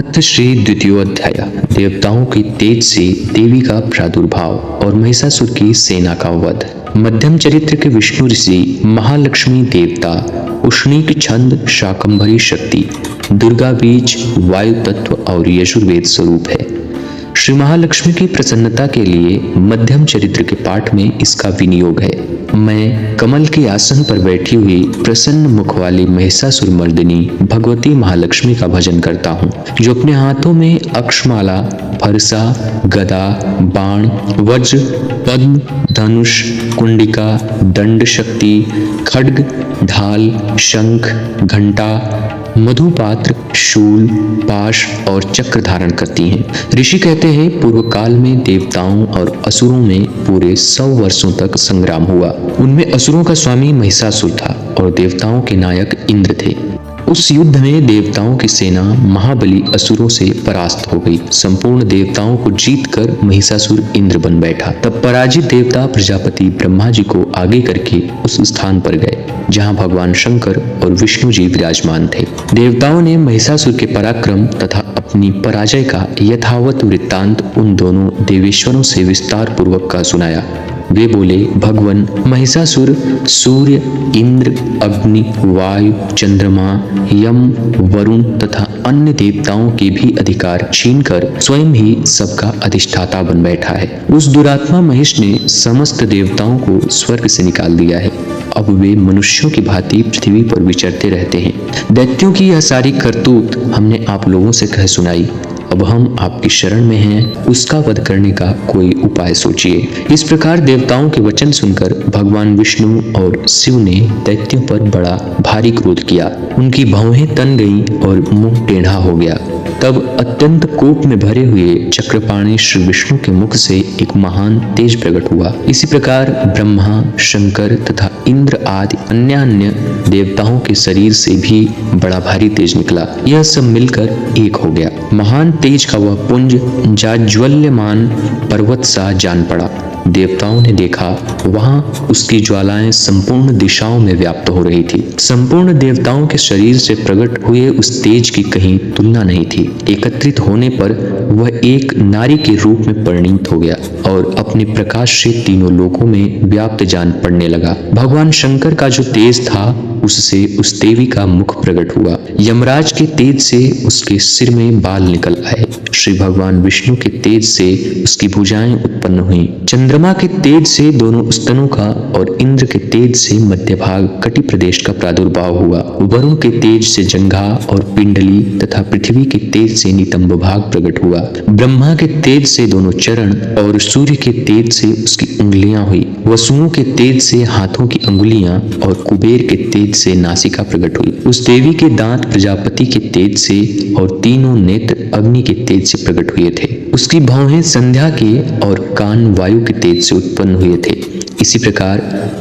अथ श्री द्वितीयोध्याय। देवताओं के तेज से देवी का प्रादुर्भाव और महिषासुर की सेना का वध। मध्यम चरित्र के विष्णु ऋषि महालक्ष्मी देवता, उष्णीक छंद, शाकंभरी शक्ति, दुर्गा बीज, वायु तत्व और यजुर्वेद स्वरूप है। श्री महालक्ष्मी की प्रसन्नता के लिए मध्यम चरित्र के पाठ में इसका विनियोग है। मैं कमल के आसन पर बैठी हुई प्रसन्न मुख वाली महिषासुर मर्दिनी भगवती महालक्ष्मी का भजन करता हूँ, जो अपने हाथों में अक्षमाला, फरसा, गदा, बाण, वज्र, पद्म, धनुष, कुंडिका, दंड शक्ति, खड्ग, ढाल, शंख, घंटा, मधुपात्र, शूल, पाश और चक्र धारण करती हैं। ऋषि कहते हैं, पूर्व काल में देवताओं और असुरों में पूरे 100 वर्षों तक संग्राम हुआ। उनमें असुरों का स्वामी महिषासुर था और देवताओं के नायक इंद्र थे। उस युद्ध में देवताओं की सेना महाबली असुरों से परास्त हो गई। संपूर्ण देवताओं को जीतकर महिषासुर इंद्र बन बैठा। तब पराजित देवता प्रजापति ब्रह्मा जी को आगे करके उस स्थान पर गए जहां भगवान शंकर और विष्णु जी विराजमान थे। देवताओं ने महिषासुर के पराक्रम तथा अपनी पराजय का यथावत वृत्तांत उन दोनों देवेश्वरों से विस्तार पूर्वक का सुनाया। वे बोले, भगवान महिषासुर सूर्य, इंद्र, अग्नि, वायु, चंद्रमा, यम, वरुण तथा अन्य देवताओं के भी अधिकार छीनकर स्वयं ही सबका अधिष्ठाता बन बैठा है। उस दुरात्मा महेश ने समस्त देवताओं को स्वर्ग से निकाल दिया है। अब वे मनुष्यों की भांति पृथ्वी पर विचरते रहते हैं। दैत्यों की यह सारी करतूत हमने आप लोगों से कह सुनाई। अब हम आपकी शरण में हैं, उसका वध करने का कोई उपाय सोचिए। इस प्रकार देवताओं के वचन सुनकर भगवान विष्णु और शिव ने दैत्यों पर बड़ा भारी क्रोध किया। उनकी भौहें तन गईं और मुंह टेढ़ा हो गया। तब अत्यंत कोप में भरे हुए चक्रपाणी श्री विष्णु के मुख से एक महान तेज प्रकट हुआ। इसी प्रकार ब्रह्मा, शंकर तथा इंद्र आदि अन्य देवताओं के शरीर से भी बड़ा भारी तेज निकला। यह सब मिलकर एक हो गया। महान तेज का वह पुंज जाज्वल्यमान पर्वत सा जान पड़ा। देवताओं ने देखा, वहां उसकी ज्वालाएं संपूर्ण दिशाओं में व्याप्त हो रही थी। संपूर्ण देवताओं के शरीर से प्रकट हुए उस तेज की कहीं तुलना नहीं थी। एकत्रित होने पर वह एक नारी के रूप में परिणत हो गया और अपने प्रकाश से तीनों लोकों में व्याप्त जान पड़ने लगा। भगवान शंकर का जो तेज था, उससे उस देवी का मुख प्रकट हुआ। यमराज के तेज से उसके सिर में बाल निकल आए। श्री भगवान विष्णु के तेज से उसकी भुजाएं उत्पन्न हुई। चंद्रमा के तेज से दोनों स्तनों का और इंद्र के तेज से मध्य भाग कटि प्रदेश का प्रादुर्भाव हुआ। वरुण के तेज से जंघा और पिंडली तथा पृथ्वी के तेज से नितंब भाग प्रकट हुआ। ब्रह्मा के तेज से दोनों चरण और सूर्य के तेज से उसकी उंगलियां हुई। वसुओं के तेज से हाथों की अंगुलियां और कुबेर के तेज से नासिका प्रकट हुई। उस देवी के दांत प्रजापति के तेज से और तीनों नेत्र अग्नि के तेज से प्रकट हुए थे। उसकी भौहें संध्या के और कान वायु के तेज से उत्पन्न हुए थे। इसी प्रकार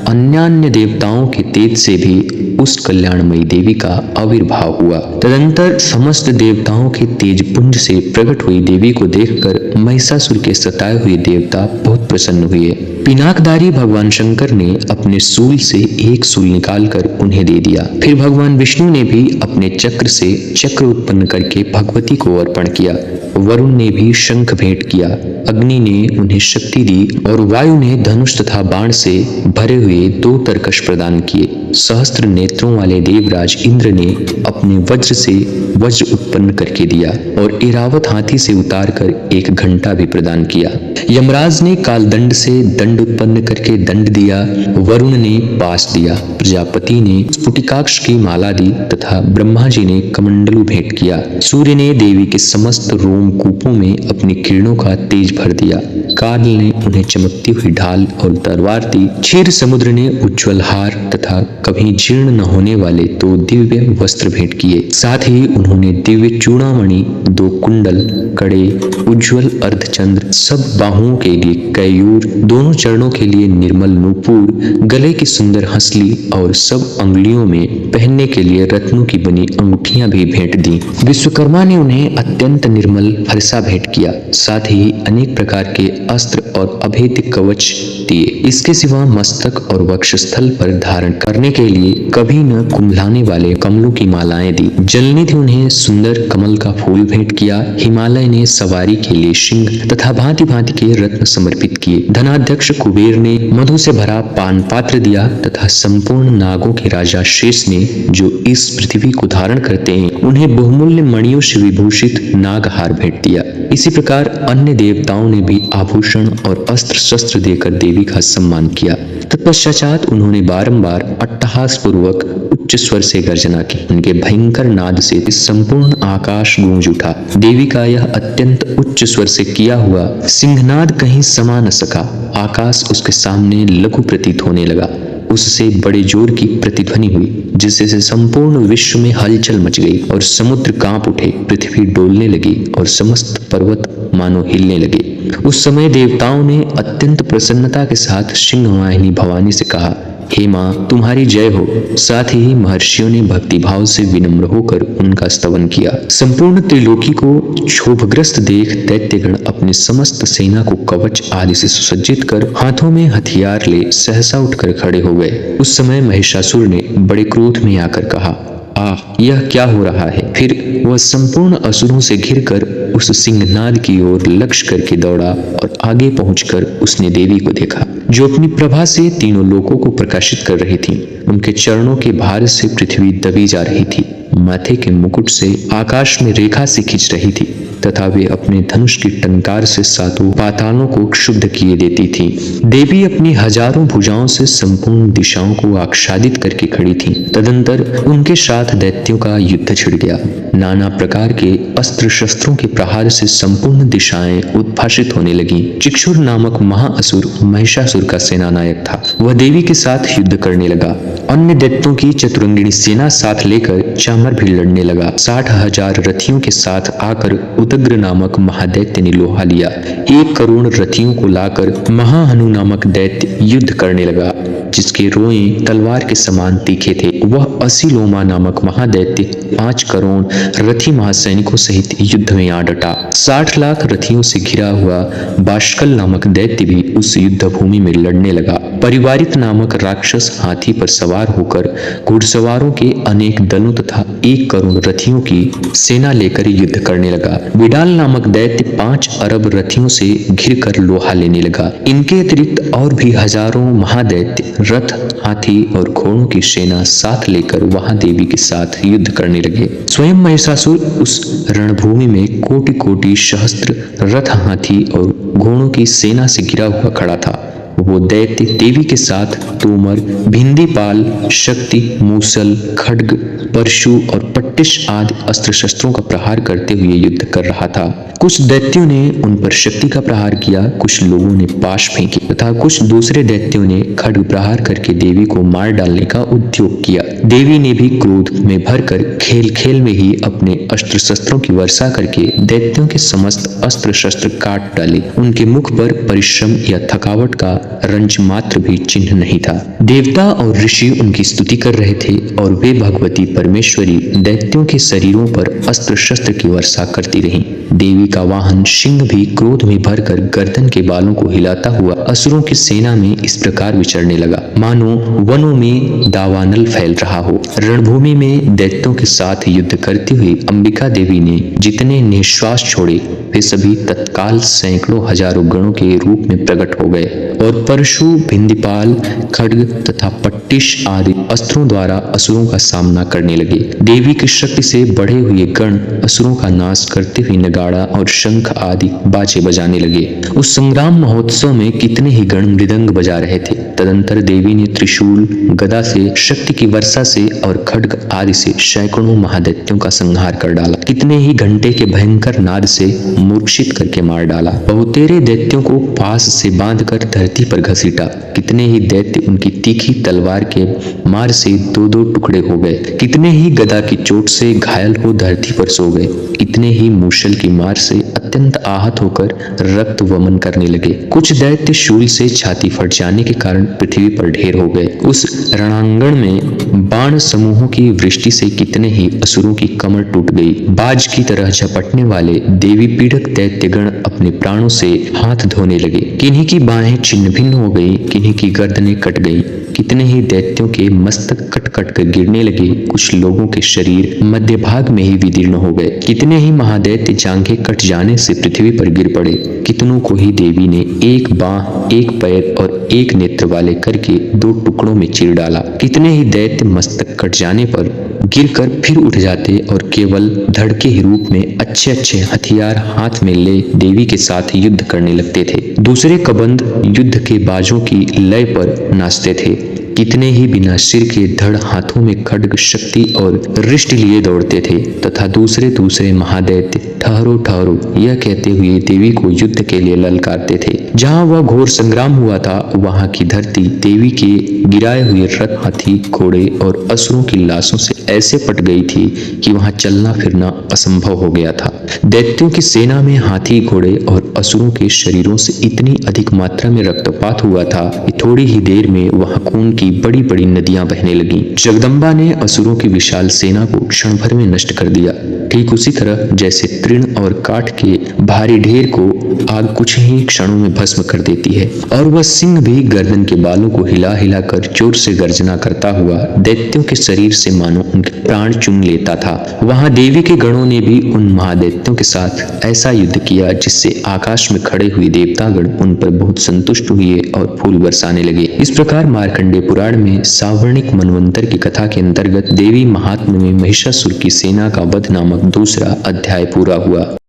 अन्य देवताओं के तेज से भी उस कल्याणमयी देवी का आविर्भाव हुआ। तदंतर समस्त देवताओं के तेज पुंज से प्रकट हुई देवी को देखकर महिषासुर के सताए हुए देवता बहुत प्रसन्न हुए। पिनाकधारी भगवान शंकर ने अपने सूल से एक सूल निकालकर उन्हें दे दिया। फिर भगवान विष्णु ने भी अपने चक्र से चक्र उत्पन्न करके भगवती को अर्पण किया। वरुण ने भी शंख भेंट किया। अग्नि ने उन्हें शक्ति दी और वायु ने धनुष तथा बाण से भरे हुए 2 तरकश प्रदान किए। सहस्त्र नेत्रों वाले देवराज इंद्र ने अपने वज्र से वज्र उत्पन्न करके दिया और इरावत हाथी से उतारकर एक घंटा भी प्रदान किया। यमराज ने कालदंड से दंड उत्पन्न करके दंड दिया। वरुण ने पाश दिया। प्रजापति ने स्फुटिकाक्ष की माला दी तथा ब्रह्मा जी ने कमंडलू भेंट किया। सूर्य ने देवी के समस्त रोमकूपों में अपनी किरणों का तेज भर दिया। काल ने उन्हें चमकती हुई ढाल और तलवार दी। क्षीर समुद्र ने उज्ज्वल हार तथा कभी जीर्ण न होने वाले 2 दिव्य वस्त्र भेंट किए। साथ ही उन्होंने दिव्य चूड़ामणि, 2 कुंडल, कड़े, उज्ज्वल अर्धचंद्र, सब बाहुओं के लिए कैयूर, दोनों चरणों के लिए निर्मल नूपुर, गले की सुंदर हंसली और सब अंगुलियों में पहनने के लिए रत्नों की बनी अंगूठियां भी भेंट दी। विश्वकर्मा ने उन्हें अत्यंत निर्मल फरसा भेंट किया। साथ ही अनेक प्रकार के अस्त्र और अभेद्य कवच दिए। इसके सिवा मस्तक और वक्षस्थल पर धारण करने के लिए कभी न कुंभलाने वाले कमलों की मालाएं दी। जल निधि उन्हें सुंदर कमल का फूल भेंट किया। हिमालय ने सवारी के लिए सिंह तथा भांति भांति के रत्न समर्पित किए। धनाध्यक्ष कुबेर ने मधु से भरा पान पात्र दिया तथा संपूर्ण नागों के राजा शेष ने, जो इस पृथ्वी को धारण करते हैं, उन्हें बहुमूल्य मणियों से विभूषित नागहार भेंट दिया। इसी प्रकार अन्य देवताओं ने भी आभूषण और अस्त्र शस्त्र देकर देवी का सम्मान किया। तत्पश्चात उन्होंने बारंबार अट्टहास पूर्वक उच्च स्वर से गर्जना की। उनके भयंकर नाद से संपूर्ण आकाश गूंज उठा। देवी का यह अत्यंत उच्च स्वर से किया हुआ सिंहनाद कहीं समा न सका। आकाश उसके सामने लघु प्रतीत होने लगा। उससे बड़े जोर की प्रतिध्वनि हुई, जिससे संपूर्ण विश्व में हलचल मच गई और समुद्र कांप उठे, पृथ्वी डोलने लगी और समस्त पर्वत मानो हिलने लगे। उस समय देवताओं ने अत्यंत प्रसन्नता के साथ सिंहवाहिनी भवानी से कहा, हे माँ, तुम्हारी जय हो। साथ ही महर्षियों ने भक्तिभाव से विनम्र होकर उनका स्तवन किया। संपूर्ण त्रिलोकी को क्षोभग्रस्त देख दैत्यगण अपनी समस्त सेना को कवच आदि से सुसज्जित कर हाथों में हथियार ले सहसा उठकर खड़े हो गए। उस समय महिषासुर ने बड़े क्रोध में आकर कहा, आह, यह क्या हो रहा है। फिर वह संपूर्ण असुरों से घिरकर उस सिंहनाद की ओर लक्ष्य करके दौड़ा और आगे पहुंचकर उसने देवी को देखा, जो अपनी प्रभा से तीनों लोकों को प्रकाशित कर रही थी। उनके चरणों के भार से पृथ्वी दबी जा रही थी, माथे के मुकुट से आकाश में रेखा से खिंच रही थी तथा वे अपने धनुष की टंकार से सातों पातालों को क्षुब्ध किए देती थी। देवी अपनी हजारों भुजाओं से संपूर्ण दिशाओं को आच्छादित करके खड़ी थी। तदंतर उनके साथ दैत्यों का युद्ध छिड़ गया। नाना प्रकार के अस्त्र शस्त्रों के प्रहार से संपूर्ण दिशाएं उद्भाषित होने लगी। चिक्षुर नामक महाअसुर महिषासुर का सेनानायक था। वह देवी के साथ युद्ध करने लगा। अन्य दैत्यों की चतुरंगिणी सेना साथ लेकर चामर भी लड़ने लगा। 60,000 रथियों के साथ आकर उदग्र नामक महादैत्य ने लोहा लिया। 1 करोड़ रथियों को लाकर महाहनु नामक दैत्य युद्ध करने लगा, जिसके रोएं तलवार के समान तीखे थे। वह असीलोमा नामक महादैत्य 5 करोड़ रथी महासैनिकों सहित युद्ध में आ डटा। 60 लाख रथियों से घिरा हुआ बाष्कल नामक दैत्य भी उस युद्ध भूमि में लड़ने लगा। परिवारित नामक राक्षस हाथी पर सवार होकर घुड़सवारों के अनेक दलों तथा 1 करोड़ रथियों की सेना लेकर युद्ध करने लगा। विडाल नामक दैत्य 5 अरब रथियों से घिरकर लोहा लेने लगा। इनके अतिरिक्त और भी हजारों महादैत्य रथ, हाथी और घोड़ों की सेना साथ लेकर वहां देवी के साथ युद्ध करने लगे। स्वयं महिषासुर उस रणभूमि में कोटि कोटि सहस्त्र रथ, हाथी और घोड़ों की सेना से घिरा हुआ खड़ा था। वो दैत्य देवी के साथ तोमर, भिंदीपाल, शक्ति, मूसल, खड्ग, परशु और पट्टिश आदि अस्त्र शस्त्रों का प्रहार करते हुए युद्ध कर रहा था। कुछ दैत्यों ने उन पर शक्ति का प्रहार किया, कुछ लोगों ने पाश फेंके तथा कुछ दूसरे दैत्यों ने खड्ग प्रहार करके देवी को मार डालने का उद्योग किया। देवी ने भी क्रोध में भरकर खेल खेल में ही अपने अस्त्र शस्त्रों की वर्षा करके दैत्यों के समस्त अस्त्र शस्त्र काट डाले। उनके मुख पर परिश्रम या थकावट का रंज मात्र भी चिन्ह नहीं था। देवता और ऋषि उनकी स्तुति कर रहे थे और वे भगवती परमेश्वरी दैत्यों के शरीरों पर अस्त्र शस्त्र की वर्षा करती रहीं। देवी का वाहन सिंह भी क्रोध में भरकर गर्दन के बालों को हिलाता हुआ असुरों की सेना में इस प्रकार विचरने लगा, मानो वनों में दावानल फैल रहा हो। रणभूमि में दैत्यों के साथ युद्ध करती हुई अंबिका देवी ने जितने निश्वास छोड़े, वे सभी तत्काल सैकड़ों हजारों गणों के रूप में प्रकट हो गए और परशु, भिंदीपाल, खड्ग तथा पट्टिश आदि अस्त्रों द्वारा असुरों का सामना करने लगे। देवी की शक्ति से बढ़े हुए गण असुरों का नाश करते हुए नगाड़ा और शंख आदि बाजे बजाने लगे। उस संग्राम महोत्सव में कितने ही गण मृदंग बजा रहे थे। तदंतर देवी ने त्रिशूल, गदा से, शक्ति की वर्षा से और खड्ग आदि से सैकड़ों महादैत्यों का संहार कर डाला। कितने ही घंटे के भयंकर नाद से मूर्छित करके मार डाला। बहुतेरे दैत्यों को पास से बांधकर धरती पर घसीटा। कितने ही दैत्य उनकी तीखी तलवार के मार से 2-2 टुकड़े हो गए। कितने ही गदा की चोट से घायल हो धरती पर सो गए। कितने ही मूषल की मार से अत्यंत आहत होकर रक्त वमन करने लगे। कुछ दैत्य शूल से छाती फट जाने के कारण पृथ्वी पर ढेर हो गए। उस रणांगण में बाण समूहों की वृष्टि से कितने ही असुरों की कमर टूट गई। बाज की तरह झपटने वाले देवी पीड़क दैत्यगण अपने प्राणों से हाथ धोने लगे। किन्हीं की बाहें छिन्न भिन्न हो गई, किन्हीं की गर्दनें कट गई, कितने ही दैत्यों के मस्तक कट कट कर गिरने लगे। कुछ लोगों के शरीर मध्य भाग में ही विदीर्ण हो गए। कितने ही महादैत्य जांघें कट जाने से पृथ्वी पर गिर पड़े। कितनों को ही देवी ने एक बांह, एक पैर और एक नेत्र वाले करके दो टुकड़ों में चीर डाला। कितने ही दैत्य मस्तक कट जाने पर गिरकर फिर उठ जाते और केवल धड़ के ही रूप में अच्छे अच्छे हथियार हाथ में ले देवी के साथ युद्ध करने लगते थे। दूसरे कबंध युद्ध के बाजों की लय पर नाचते थे। कितने ही बिना सिर के धड़ हाथों में खड्ग, शक्ति और रिष्ट लिए दौड़ते थे तथा दूसरे दूसरे महादैत्य ठहरो ठहरो यह कहते हुए देवी को युद्ध के लिए ललकारते थे। जहां वह घोर संग्राम हुआ था वहां की धरती देवी के गिराए हुए रथ, हाथी, घोड़े और असुरों की लाशों से ऐसे पट गई थी कि वहां चलना फिरना असंभव हो गया था। दैत्यों की सेना में हाथी, घोड़े और असुरों के शरीरों से इतनी अधिक मात्रा में रक्तपात हुआ था कि थोड़ी ही देर में वहां खून की बड़ी बड़ी नदियां बहने लगी। जगदम्बा ने असुरों की विशाल सेना को क्षण भर में नष्ट कर दिया। ठीक उसी तरह जैसे तृण और काठ के भारी ढेर को आग कुछ ही क्षणों में भस्म कर देती है, और वह सिंह भी गर्दन के बालों को हिला हिला कर जोर से गर्जना करता हुआ दैत्यों के शरीर से मानो उनके प्राण चुन लेता था। वहां देवी के गणों ने भी उन महादैत्यों के साथ ऐसा युद्ध किया जिससे आकाश में खड़े हुए देवतागण उन पर बहुत संतुष्ट हुए और फूल बरसाने लगे। इस प्रकार मार्कंडेय पुराण में सावर्णिक मनवंतर की कथा के अंतर्गत देवी महात्म्य में महिषासुर की सेना का वध नामक दूसरा अध्याय पूरा हुआ।